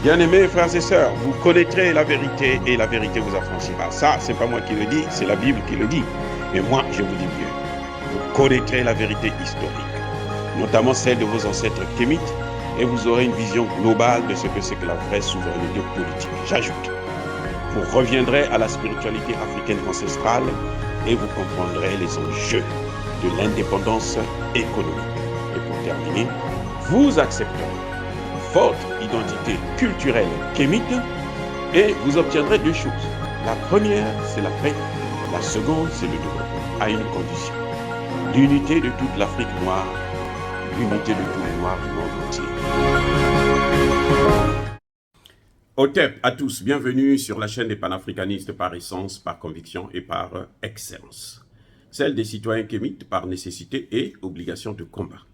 Bien-aimés frères et sœurs, vous connaîtrez la vérité et la vérité vous affranchira. Ça, c'est pas moi qui le dis, c'est la Bible qui le dit. Mais moi, je vous dis bien, vous connaîtrez la vérité historique, notamment celle de vos ancêtres kémites, et vous aurez une vision globale de ce que c'est que la vraie souveraineté politique. J'ajoute, vous reviendrez à la spiritualité africaine ancestrale et vous comprendrez les enjeux de l'indépendance économique. Et pour terminer, vous accepterez votre identité culturelle kémite et vous obtiendrez deux choses. La première, c'est la paix. La seconde, c'est le développement, à une condition. L'unité de toute l'Afrique noire, l'unité de tous les Noirs du monde entier. Otep à tous, bienvenue sur la chaîne des panafricanistes par essence, par conviction et par excellence. Celle des citoyens kémites par nécessité et obligation de combat.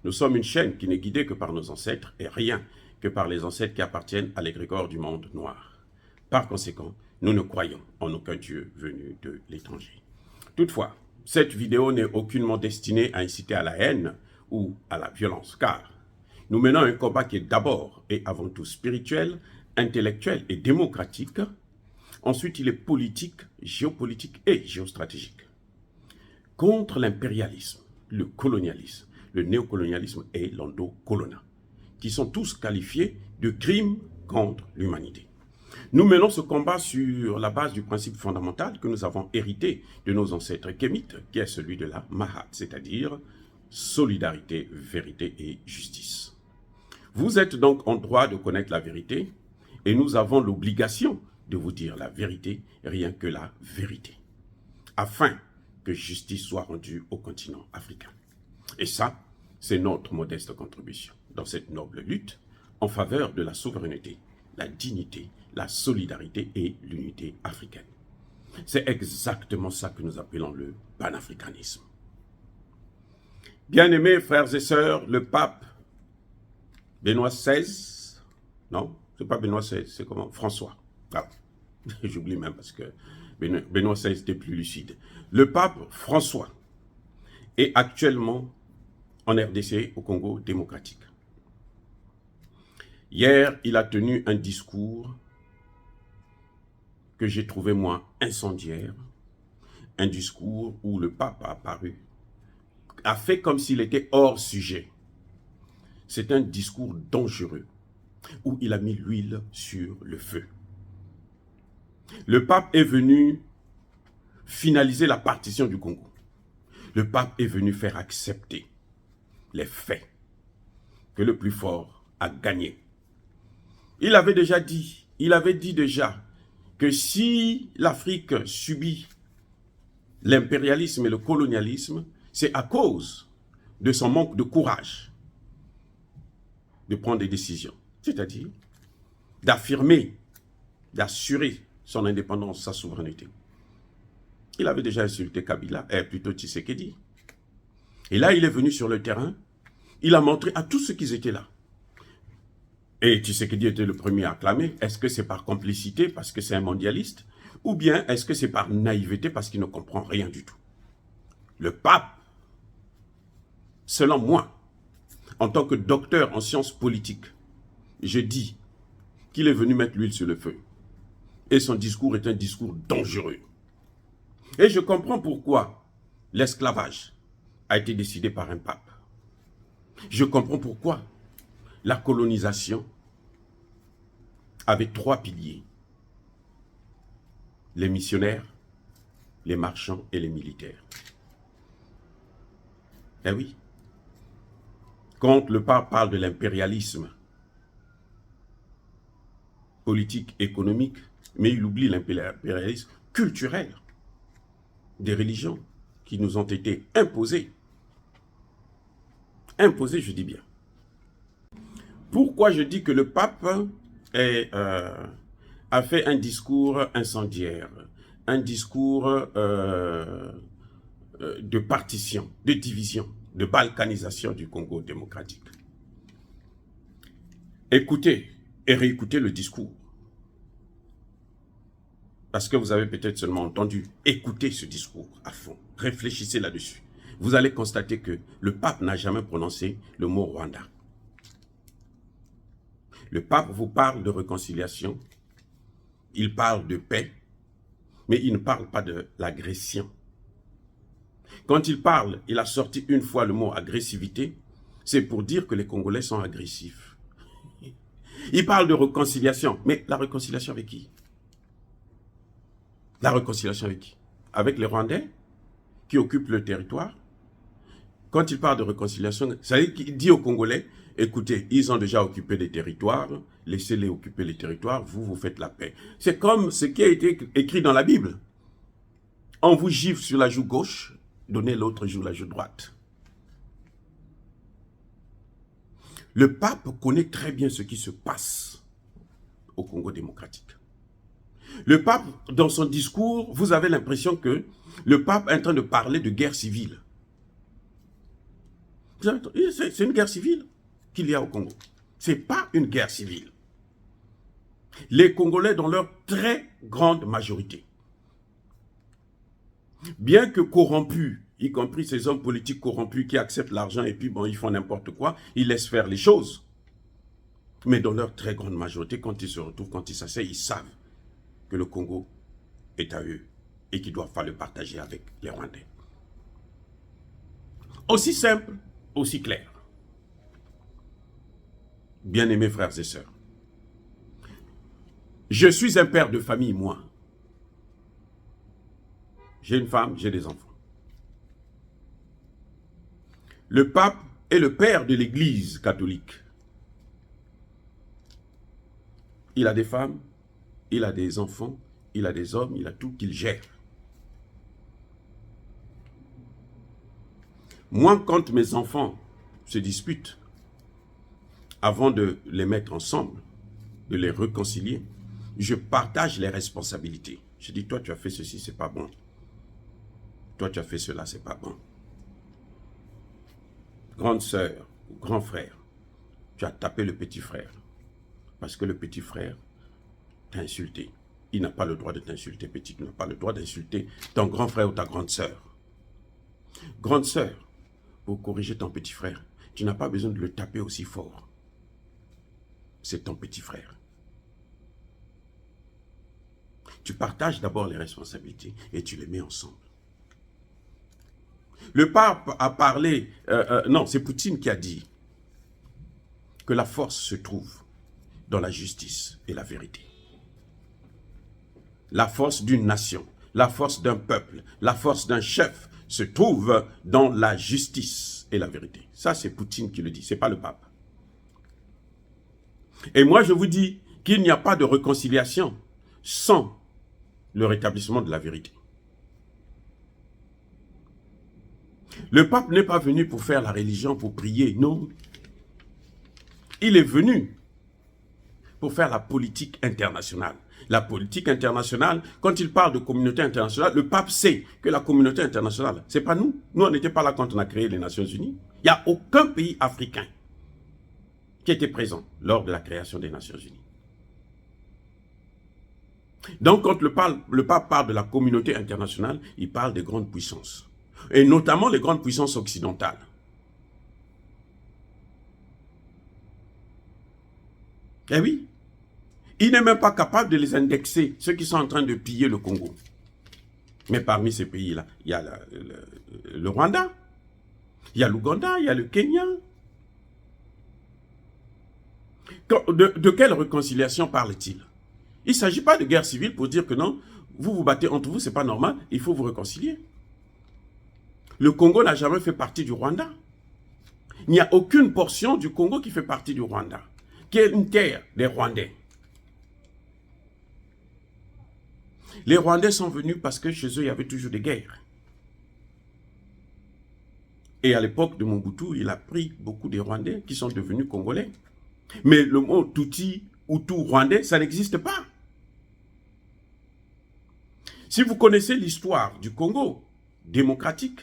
Nous sommes une chaîne qui n'est guidée que par nos ancêtres et rien que par les ancêtres qui appartiennent à l'égrégore du monde noir. Par conséquent, nous ne croyons en aucun Dieu venu de l'étranger. Toutefois, cette vidéo n'est aucunement destinée à inciter à la haine ou à la violence, car nous menons un combat qui est d'abord et avant tout spirituel, intellectuel et démocratique. Ensuite, il est politique, géopolitique et géostratégique. Contre l'impérialisme, le colonialisme, le néocolonialisme et l'endocolonat, qui sont tous qualifiés de crimes contre l'humanité. Nous menons ce combat sur la base du principe fondamental que nous avons hérité de nos ancêtres kémites, qui est celui de la Mahat, c'est-à-dire solidarité, vérité et justice. Vous êtes donc en droit de connaître la vérité, et nous avons l'obligation de vous dire la vérité, rien que la vérité, afin que justice soit rendue au continent africain. Et ça, c'est notre modeste contribution dans cette noble lutte en faveur de la souveraineté, la dignité, la solidarité et l'unité africaine. C'est exactement ça que nous appelons le panafricanisme. Bien-aimés frères et sœurs, le pape Benoît XVI, non, c'est pas Benoît XVI, c'est comment? François. Ah, j'oublie même parce que Benoît XVI était plus lucide. Le pape François est actuellement en RDC, au Congo démocratique. Hier, il a tenu un discours que j'ai trouvé, moi, incendiaire. Un discours où le pape a apparu, a fait comme s'il était hors sujet. C'est un discours dangereux, où il a mis l'huile sur le feu. Le pape est venu finaliser la partition du Congo. Le pape est venu faire accepter les faits que le plus fort a gagné. Il avait déjà dit, que si l'Afrique subit l'impérialisme et le colonialisme, c'est à cause de son manque de courage de prendre des décisions, c'est-à-dire d'affirmer, d'assurer son indépendance, sa souveraineté. Il avait déjà insulté Kabila, plutôt Tshisekedi. Et là, il est venu sur le terrain, il a montré à tous ceux qui étaient là. Et Tshisekedi était le premier à acclamer. Est-ce que c'est par complicité parce que c'est un mondialiste? Ou bien est-ce que c'est par naïveté parce qu'il ne comprend rien du tout? Le pape, selon moi, en tant que docteur en sciences politiques, je dis qu'il est venu mettre l'huile sur le feu. Et son discours est un discours dangereux. Et je comprends pourquoi l'esclavage a été décidé par un pape. Je comprends pourquoi la colonisation avait trois piliers. Les missionnaires, les marchands et les militaires. Eh oui. Quand le pape parle de l'impérialisme politique, économique, mais il oublie l'impérialisme culturel des religions qui nous ont été imposées. Imposées, je dis bien. Pourquoi je dis que le pape a fait un discours incendiaire, un discours de partition, de division, de balkanisation du Congo démocratique? Écoutez et réécoutez le discours. Parce que vous avez peut-être seulement entendu. Écoutez ce discours à fond. Réfléchissez là-dessus. Vous allez constater que le pape n'a jamais prononcé le mot Rwanda. Le pape vous parle de réconciliation, il parle de paix, mais il ne parle pas de l'agression. Quand il parle, il a sorti une fois le mot agressivité, c'est pour dire que les Congolais sont agressifs. Il parle de réconciliation, mais la réconciliation avec qui? La réconciliation avec qui? Avec les Rwandais qui occupent le territoire. Quand il parle de réconciliation, ça veut dire qu'il dit aux Congolais, écoutez, ils ont déjà occupé des territoires, laissez-les occuper les territoires, vous faites la paix. C'est comme ce qui a été écrit dans la Bible. On vous gifle sur la joue gauche, donnez l'autre joue la joue droite. Le pape connaît très bien ce qui se passe au Congo démocratique. Le pape, dans son discours, vous avez l'impression que le pape est en train de parler de guerre civile. C'est une guerre civile qu'il y a au Congo. Ce n'est pas une guerre civile. Les Congolais, dans leur très grande majorité, bien que corrompus, y compris ces hommes politiques corrompus qui acceptent l'argent et puis bon, ils font n'importe quoi, ils laissent faire les choses. Mais dans leur très grande majorité, quand ils se retrouvent, quand ils s'asseyent, ils savent que le Congo est à eux et qu'ils doivent pas le partager avec les Rwandais. Aussi simple, aussi clair. Bien-aimés frères et sœurs, je suis un père de famille, moi. J'ai une femme, j'ai des enfants. Le pape est le père de l'Église catholique. Il a des femmes, il a des enfants, il a des hommes, il a tout qu'il gère. Moi, quand mes enfants se disputent, avant de les mettre ensemble, de les réconcilier, je partage les responsabilités. Je dis, toi tu as fait ceci, c'est pas bon. Toi tu as fait cela, c'est pas bon. Grande sœur ou grand frère, tu as tapé le petit frère. Parce que le petit frère t'a insulté. Il n'a pas le droit de t'insulter, petit. Il n'a pas le droit d'insulter ton grand frère ou ta grande sœur. Grande sœur, pour corriger ton petit frère, tu n'as pas besoin de le taper aussi fort. C'est ton petit frère. Tu partages d'abord les responsabilités et tu les mets ensemble. Le pape a parlé, non, c'est Poutine qui a dit que la force se trouve dans la justice et la vérité. La force d'une nation, la force d'un peuple, la force d'un chef se trouve dans la justice et la vérité. Ça, c'est Poutine qui le dit, ce n'est pas le pape. Et moi, je vous dis qu'il n'y a pas de réconciliation sans le rétablissement de la vérité. Le pape n'est pas venu pour faire la religion, pour prier, non. Il est venu pour faire la politique internationale. La politique internationale, quand il parle de communauté internationale, le pape sait que la communauté internationale, ce n'est pas nous. Nous, on n'était pas là quand on a créé les Nations Unies. Il n'y a aucun pays africain qui était présent lors de la création des Nations Unies. Donc, quand le pape parle de la communauté internationale, il parle des grandes puissances. Et notamment les grandes puissances occidentales. Eh oui, il n'est même pas capable de les indexer, ceux qui sont en train de piller le Congo. Mais parmi ces pays-là, il y a le Rwanda, il y a l'Ouganda, il y a le Kenya. De quelle réconciliation parle-t-il? Il ne s'agit pas de guerre civile pour dire que non, vous vous battez entre vous, ce n'est pas normal, il faut vous réconcilier. Le Congo n'a jamais fait partie du Rwanda. Il n'y a aucune portion du Congo qui fait partie du Rwanda, qui est une terre des Rwandais. Les Rwandais sont venus parce que chez eux, il y avait toujours des guerres. Et à l'époque de Mobutu, il a pris beaucoup de Rwandais qui sont devenus Congolais. Mais le mot Tutsi ou tout Rwandais, ça n'existe pas. Si vous connaissez l'histoire du Congo démocratique,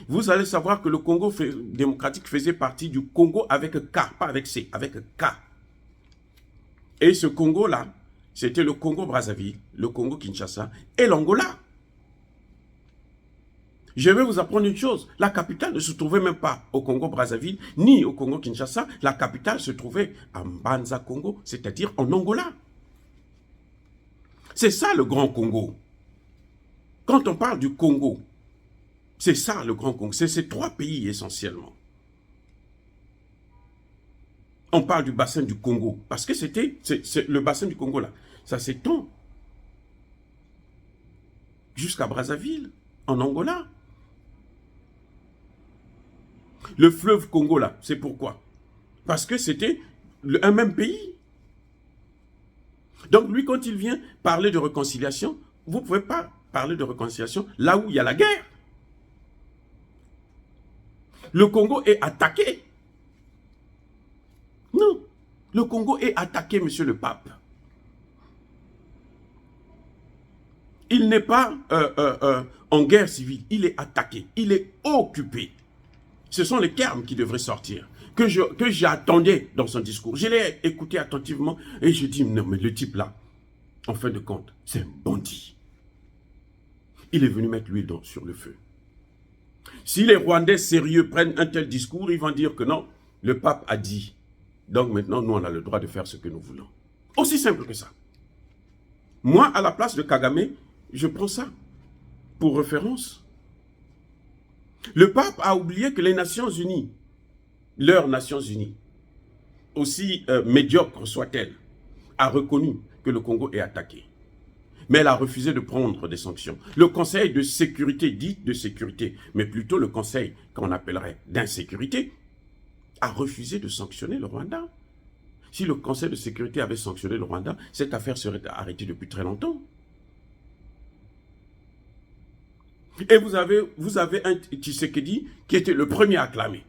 vous allez savoir que le Congo démocratique faisait partie du Congo avec K, pas avec C, avec K. Et ce Congo-là, c'était le Congo-Brazzaville, le Congo-Kinshasa et l'Angola. Je vais vous apprendre une chose. La capitale ne se trouvait même pas au Congo-Brazzaville, ni au Congo-Kinshasa. La capitale se trouvait à Mbanza-Congo, c'est-à-dire en Angola. C'est ça le Grand Congo. Quand on parle du Congo, c'est ça le Grand Congo. C'est ces trois pays essentiellement. On parle du bassin du Congo, parce que c'est le bassin du Congo là. Ça s'étend jusqu'à Brazzaville, en Angola. Le fleuve Congo là, c'est pourquoi? Parce que c'était un même pays. Donc lui, quand il vient parler de réconciliation, vous ne pouvez pas parler de réconciliation là où il y a la guerre. Le Congo est attaqué. Non, le Congo est attaqué, monsieur le pape. Il n'est pas en guerre civile, il est attaqué, il est occupé. Ce sont les termes qui devraient sortir, que j'attendais dans son discours. Je l'ai écouté attentivement et je dis, non mais le type là, en fin de compte, c'est un bandit. Il est venu mettre l'huile sur le feu. Si les Rwandais sérieux prennent un tel discours, ils vont dire que non, le pape a dit. Donc maintenant, nous, on a le droit de faire ce que nous voulons. Aussi simple que ça. Moi, à la place de Kagame, je prends ça pour référence. Le pape a oublié que les Nations Unies, leurs Nations Unies, aussi médiocres soient-elles, a reconnu que le Congo est attaqué. Mais elle a refusé de prendre des sanctions. Le Conseil de sécurité, dit de sécurité, mais plutôt le Conseil qu'on appellerait d'insécurité, a refusé de sanctionner le Rwanda. Si le Conseil de sécurité avait sanctionné le Rwanda, cette affaire serait arrêtée depuis très longtemps. Et vous avez un Tshisekedi qui était le premier à acclamer.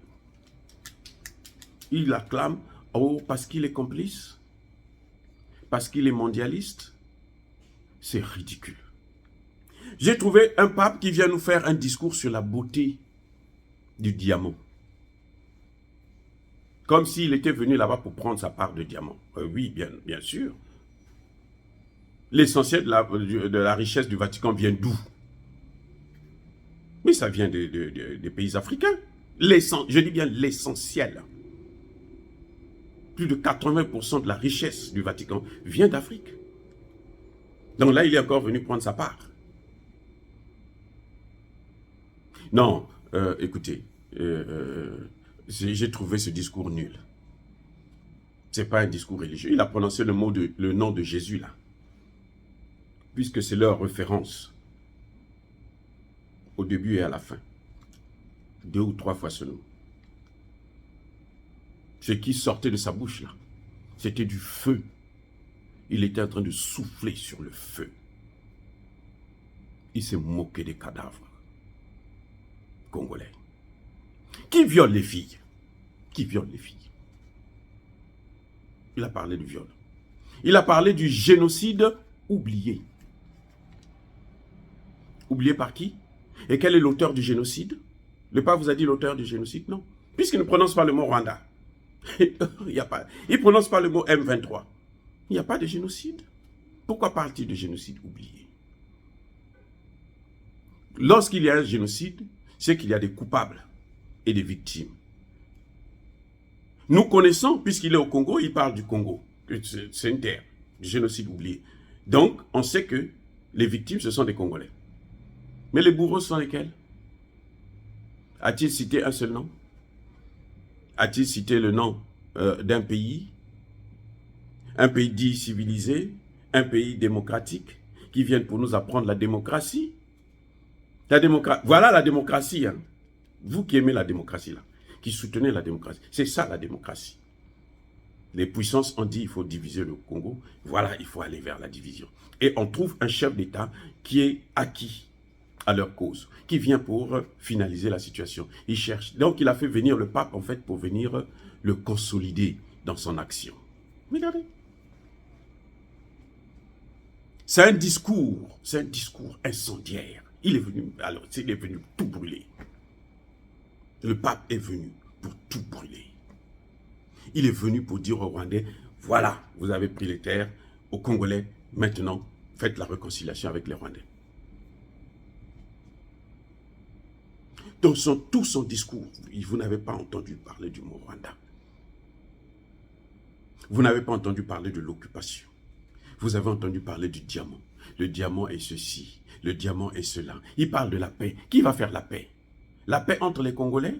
Il acclame, oh, parce qu'il est complice, parce qu'il est mondialiste. C'est ridicule. J'ai trouvé un pape qui vient nous faire un discours sur la beauté du diamant. Comme s'il était venu là-bas pour prendre sa part de diamant. Oui, bien sûr. L'essentiel de la richesse du Vatican vient d'où? Mais ça vient des pays africains. Je dis bien l'essentiel. Plus de 80% de la richesse du Vatican vient d'Afrique. Donc là, il est encore venu prendre sa part. Non, écoutez, j'ai trouvé ce discours nul. Ce n'est pas un discours religieux. Il a prononcé le nom de Jésus là. Puisque c'est leur référence. Au début et à la fin. 2 ou 3 fois ce nom. Ce qui sortait de sa bouche là, c'était du feu. Il était en train de souffler sur le feu. Il s'est moqué des cadavres congolais. Qui viole les filles? Qui viole les filles? Il a parlé du viol. Il a parlé du génocide oublié. Oublié par qui? Et quel est l'auteur du génocide? Le pape vous a dit l'auteur du génocide? Non. Puisqu'il ne prononce pas le mot Rwanda. Il ne prononce pas le mot M23. Il n'y a pas de génocide. Pourquoi parle-t-il de génocide oublié? Lorsqu'il y a un génocide, c'est qu'il y a des coupables et des victimes. Nous connaissons, puisqu'il est au Congo, il parle du Congo. C'est une terre, du génocide oublié. Donc, on sait que les victimes, ce sont des Congolais. Mais les bourreaux sont lesquels? A-t-il cité un seul nom? A-t-il cité le nom d'un pays? Un pays dit civilisé, un pays démocratique, qui vient pour nous apprendre la démocratie. Voilà la démocratie. Hein. Vous qui aimez la démocratie, là, qui soutenez la démocratie. C'est ça la démocratie. Les puissances ont dit qu'il faut diviser le Congo. Voilà, il faut aller vers la division. Et on trouve un chef d'État qui est acquis à leur cause, qui vient pour finaliser la situation. Il cherche. Donc il a fait venir le pape, en fait, pour venir le consolider dans son action. Regardez. C'est un discours incendiaire. Il est venu, alors, il est venu tout brûler. Le pape est venu pour tout brûler. Il est venu pour dire aux Rwandais, voilà, vous avez pris les terres, aux Congolais, maintenant, faites la réconciliation avec les Rwandais. Dans tout son discours, vous n'avez pas entendu parler du mot Rwanda. Vous n'avez pas entendu parler de l'occupation. Vous avez entendu parler du diamant. Le diamant est ceci, le diamant est cela. Il parle de la paix. Qui va faire la paix? La paix entre les Congolais?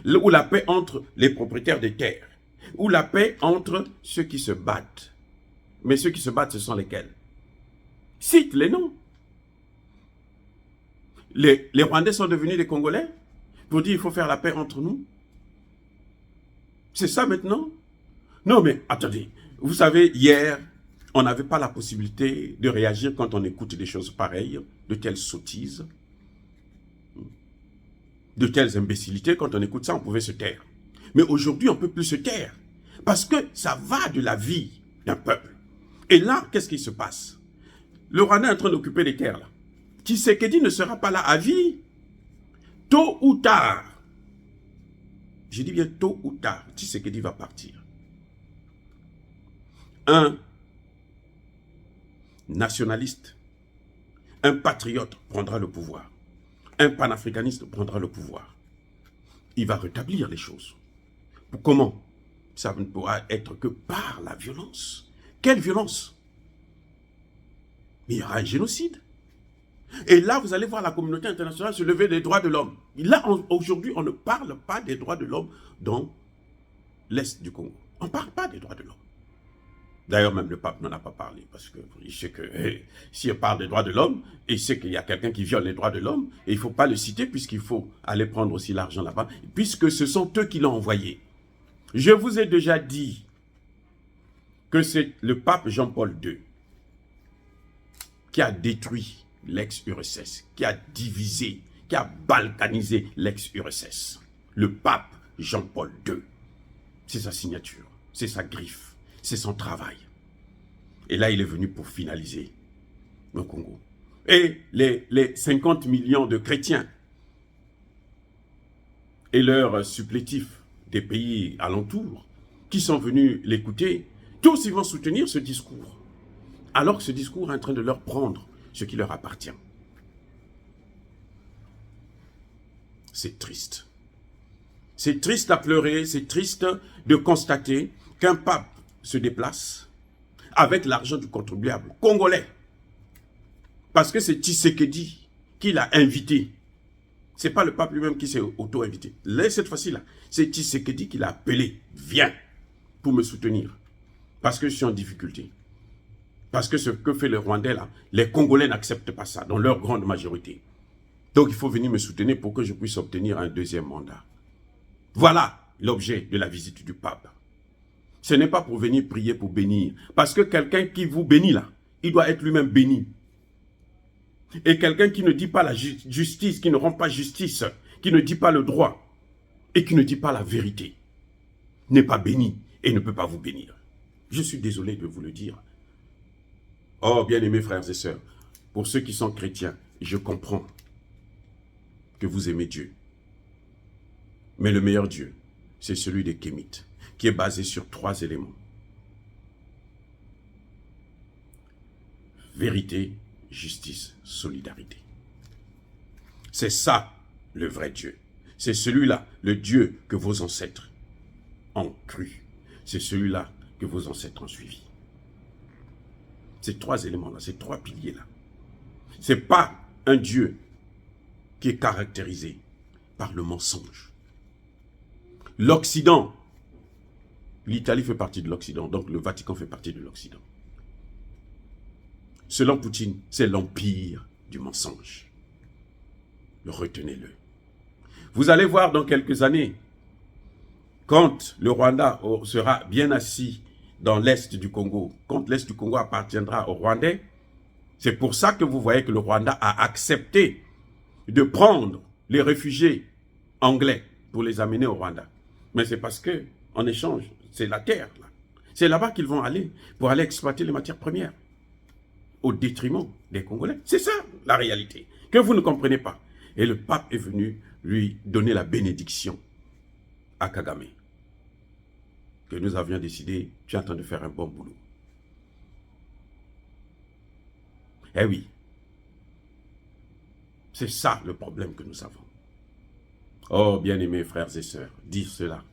Ou la paix entre les propriétaires des terres? Ou la paix entre ceux qui se battent? Mais ceux qui se battent, ce sont lesquels? Cite les noms. Les Rwandais sont devenus des Congolais pour dire qu'il faut faire la paix entre nous. C'est ça maintenant? Non mais attendez, vous savez, hier, on n'avait pas la possibilité de réagir quand on écoute des choses pareilles, de telles sottises, de telles imbécilités. Quand on écoute ça, on pouvait se taire. Mais aujourd'hui, on ne peut plus se taire parce que ça va de la vie d'un peuple. Et là, qu'est-ce qui se passe? Le Rwanda est en train d'occuper les terres là. Tshisekedi ne sera pas là à vie. Tôt ou tard, je dis bien tôt ou tard, Tshisekedi va partir. Un nationaliste, un patriote prendra le pouvoir. Un panafricaniste prendra le pouvoir. Il va rétablir les choses. Comment? Ça ne pourra être que par la violence. Quelle violence? Mais il y aura un génocide. Et là, vous allez voir la communauté internationale se lever des droits de l'homme. Là, aujourd'hui, on ne parle pas des droits de l'homme dans l'Est du Congo. On ne parle pas des droits de l'homme. D'ailleurs, même le pape n'en a pas parlé, parce qu'il sait que si on parle des droits de l'homme, il sait qu'il y a quelqu'un qui viole les droits de l'homme, et il ne faut pas le citer, puisqu'il faut aller prendre aussi l'argent là-bas, puisque ce sont eux qui l'ont envoyé. Je vous ai déjà dit que c'est le pape Jean-Paul II qui a détruit l'ex-URSS, qui a divisé, qui a balkanisé l'ex-URSS. Le pape Jean-Paul II. C'est sa signature, c'est sa griffe, c'est son travail. Et là, il est venu pour finaliser le Congo. Et les 50 millions de chrétiens et leurs supplétifs des pays alentours qui sont venus l'écouter, tous ils vont soutenir ce discours. Alors que ce discours est en train de leur prendre ce qui leur appartient. C'est triste. C'est triste à pleurer, c'est triste de constater qu'un pape se déplace avec l'argent du contribuable congolais. Parce que c'est Tshisekedi qui l'a invité. Ce n'est pas le pape lui-même qui s'est auto-invité. Là, cette fois-ci-là, c'est Tshisekedi qui l'a appelé. Viens pour me soutenir. Parce que je suis en difficulté. Parce que ce que fait le Rwandais là, les Congolais n'acceptent pas ça, dans leur grande majorité. Donc il faut venir me soutenir pour que je puisse obtenir un deuxième mandat. Voilà l'objet de la visite du pape. Ce n'est pas pour venir prier pour bénir. Parce que quelqu'un qui vous bénit là, il doit être lui-même béni. Et quelqu'un qui ne dit pas la justice, qui ne rend pas justice, qui ne dit pas le droit, et qui ne dit pas la vérité, n'est pas béni et ne peut pas vous bénir. Je suis désolé de vous le dire. Oh, bien-aimés frères et sœurs, pour ceux qui sont chrétiens, je comprends que vous aimez Dieu. Mais le meilleur Dieu, c'est celui des Kémites, qui est basé sur 3 éléments. Vérité, justice, solidarité. C'est ça, le vrai Dieu. C'est celui-là, le Dieu que vos ancêtres ont cru. C'est celui-là que vos ancêtres ont suivi. Ces 3 éléments-là, ces 3 piliers-là. Ce n'est pas un Dieu qui est caractérisé par le mensonge. L'Occident, l'Italie fait partie de l'Occident, donc le Vatican fait partie de l'Occident. Selon Poutine, c'est l'empire du mensonge. Retenez-le. Vous allez voir dans quelques années, quand le Rwanda sera bien assis dans l'Est du Congo, quand l'Est du Congo appartiendra aux Rwandais, c'est pour ça que vous voyez que le Rwanda a accepté de prendre les réfugiés anglais pour les amener au Rwanda. Mais c'est parce que, en échange, c'est la terre. Là. C'est là-bas qu'ils vont aller pour aller exploiter les matières premières au détriment des Congolais. C'est ça la réalité, que vous ne comprenez pas. Et le pape est venu lui donner la bénédiction à Kagame. Que nous avions décidé, tu es en train de faire un bon boulot. Eh oui, c'est ça le problème que nous avons. Oh, bien-aimés frères et sœurs, dire cela,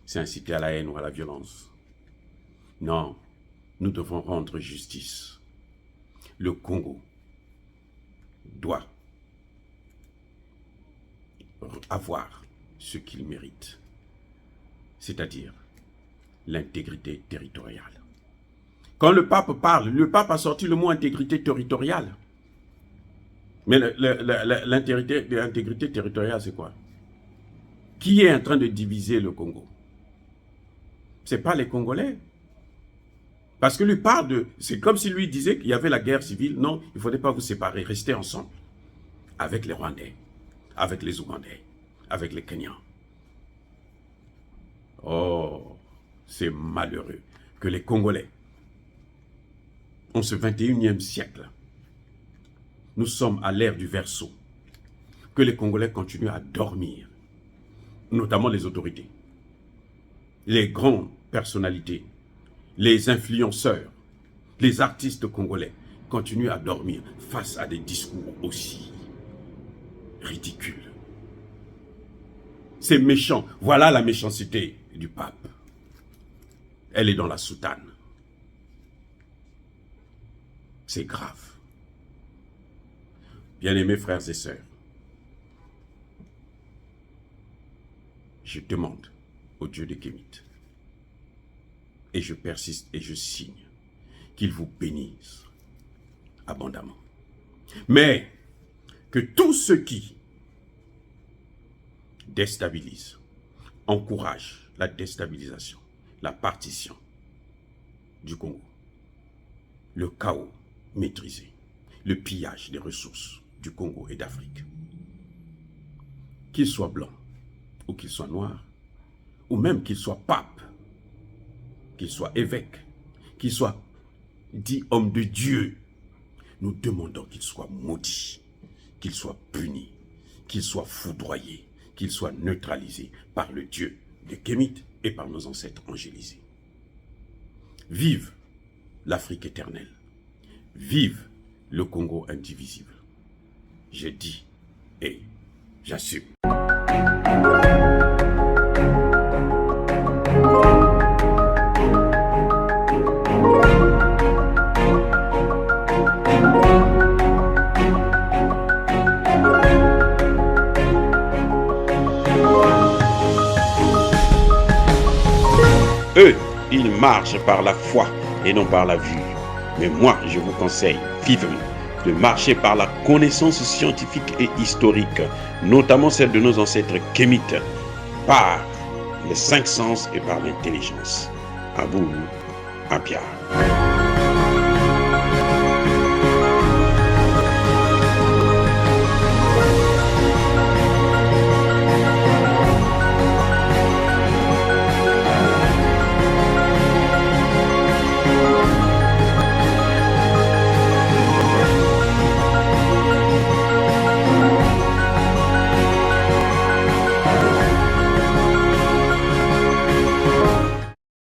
c'est inciter à la haine ou à la violence. Non, nous devons rendre justice. Le Congo doit avoir ce qu'il mérite, c'est-à-dire l'intégrité territoriale. Quand le pape parle, le pape a sorti le mot intégrité territoriale. Mais l'intégrité territoriale, c'est quoi? Qui est en train de diviser le Congo? Ce n'est pas les Congolais. Parce que lui parle de... C'est comme si lui disait qu'il y avait la guerre civile. Non, il ne faudrait pas vous séparer. Restez ensemble. Avec les Rwandais, avec les Ougandais, avec les Kenyans. Oh, c'est malheureux que les Congolais, en ce 21e siècle, nous sommes à l'ère du Verseau, que les Congolais continuent à dormir, notamment les autorités, les grandes personnalités, les influenceurs, les artistes congolais continuent à dormir face à des discours aussi ridicules. C'est méchant. Voilà la méchanceté du pape. Elle est dans la soutane. C'est grave. Bien-aimés frères et sœurs, je demande au Dieu de Kémit, et je persiste et je signe, qu'il vous bénisse abondamment. Mais que tous ceux qui déstabilisent, encouragent la déstabilisation, la partition du Congo, le chaos maîtrisé, le pillage des ressources du Congo et d'Afrique, qu'ils soient blancs ou qu'ils soient noirs, ou même qu'ils soient papes, qu'ils soient évêques, qu'ils soient dits hommes de Dieu, nous demandons qu'ils soient maudits, qu'ils soient punis, qu'ils soient foudroyés, qu'ils soient neutralisés par le Dieu de Kémit et par nos ancêtres angélisés. Vive l'Afrique éternelle, vive le Congo indivisible. J'ai dit et j'assume. Eux, ils marchent par la foi et non par la vue. Mais moi, je vous conseille vivement de marcher par la connaissance scientifique et historique, notamment celle de nos ancêtres kémites, par les 5 sens et par l'intelligence. À vous, à Pierre.